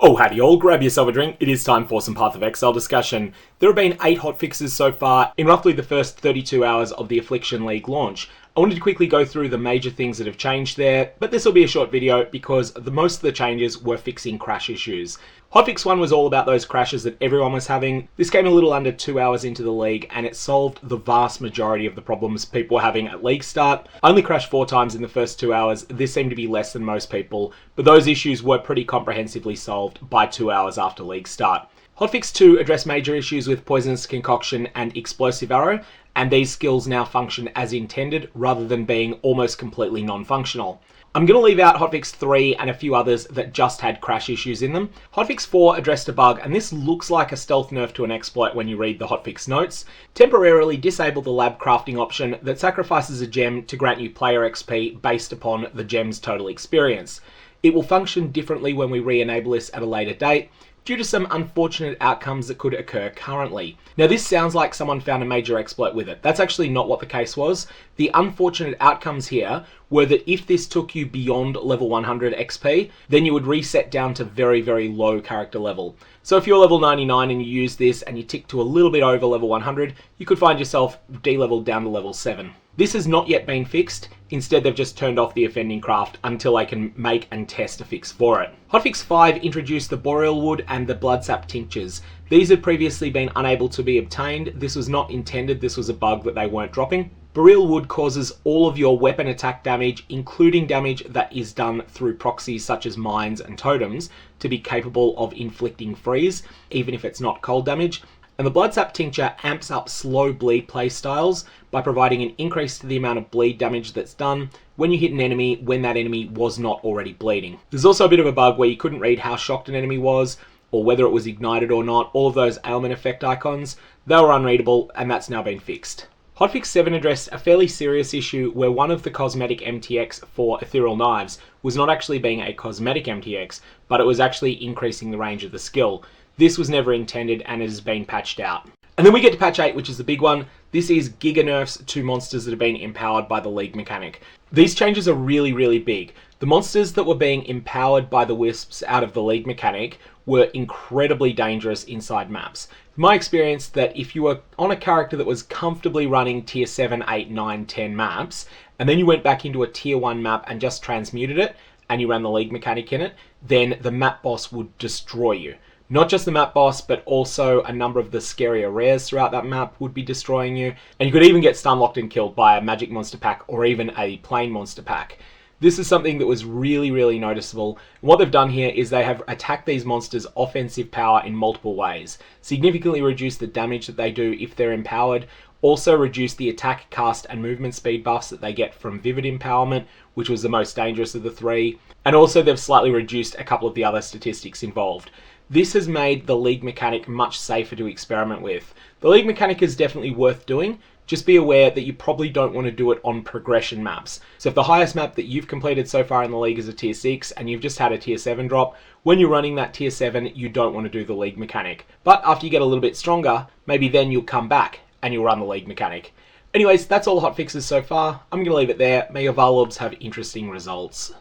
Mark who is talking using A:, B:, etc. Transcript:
A: Oh, howdy all, grab yourself a drink. It is time for some PathOfExile discussion. There have been 8 hotfixes so far in roughly the first 32 hours of the Affliction League launch. I wanted to quickly go through the major things that have changed there, but this will be a short video because most of the changes were fixing crash issues. Hotfix 1 was all about those crashes that everyone was having. This came a little under 2 hours into the league and it solved the vast majority of the problems people were having at league start. I only crashed 4 times in the first 2 hours. This seemed to be less than most people, but those issues were pretty comprehensively solved by 2 hours after league start. Hotfix 2 addressed major issues with Poisonous Concoction and Explosive Arrow, and these skills now function as intended rather than being almost completely non-functional. I'm going to leave out Hotfix 3 and a few others that just had crash issues in them. Hotfix 4 addressed a bug, and this looks like a stealth nerf to an exploit when you read the hotfix notes. Temporarily disable the lab crafting option that sacrifices a gem to grant you player XP based upon the gem's total experience. It will function differently when we re-enable this at a later date, due to some unfortunate outcomes that could occur currently. Now this sounds like someone found a major exploit with it. That's actually not what the case was. The unfortunate outcomes here were that if this took you beyond level 100 XP, then you would reset down to very, very low character level. So if you're level 99 and you use this and you tick to a little bit over level 100, you could find yourself de-leveled down to level 7. This has not yet been fixed. Instead, they've just turned off the offending craft until I can make and test a fix for it. Hotfix 5 introduced the boreal wood and the bloodsap tinctures. These had previously been unable to be obtained. This was not intended, this was a bug that they weren't dropping. Boreal wood causes all of your weapon attack damage, including damage that is done through proxies such as mines and totems, to be capable of inflicting freeze, even if it's not cold damage. And the Bloodsap Tincture amps up slow bleed playstyles by providing an increase to the amount of bleed damage that's done when you hit an enemy when that enemy was not already bleeding. There's also a bit of a bug where you couldn't read how shocked an enemy was, or whether it was ignited or not. All of those ailment effect icons, they were unreadable, and that's now been fixed. Hotfix 7 addressed a fairly serious issue where one of the cosmetic MTX for Ethereal Knives was not actually being a cosmetic MTX, but it was actually increasing the range of the skill. This was never intended and it has been patched out. And then we get to patch 8, which is the big one. This is Giganerfs to monsters that have been empowered by the League mechanic. These changes are really, really big. The monsters that were being empowered by the Wisps out of the League mechanic were incredibly dangerous inside maps. My experience that if you were on a character that was comfortably running tier 7, 8, 9, 10 maps, and then you went back into a tier 1 map and just transmuted it, and you ran the League mechanic in it, then the map boss would destroy you. Not just the map boss, but also a number of the scarier rares throughout that map would be destroying you. And you could even get stunlocked and killed by a magic monster pack or even a plain monster pack. This is something that was really, really noticeable. And what they've done here is they have attacked these monsters' offensive power in multiple ways. Significantly reduced the damage that they do if they're empowered. Also reduced the attack, cast, and movement speed buffs that they get from Vivid Empowerment, which was the most dangerous of the 3. And also they've slightly reduced a couple of the other statistics involved. This has made the League mechanic much safer to experiment with. The League mechanic is definitely worth doing. Just be aware that you probably don't want to do it on progression maps. So if the highest map that you've completed so far in the League is a tier 6 and you've just had a tier 7 drop, when you're running that tier 7, you don't want to do the League mechanic. But after you get a little bit stronger, maybe then you'll come back and you'll run the League mechanic. Anyways, that's all the hotfixes so far. I'm going to leave it there. May your Varlorbs have interesting results.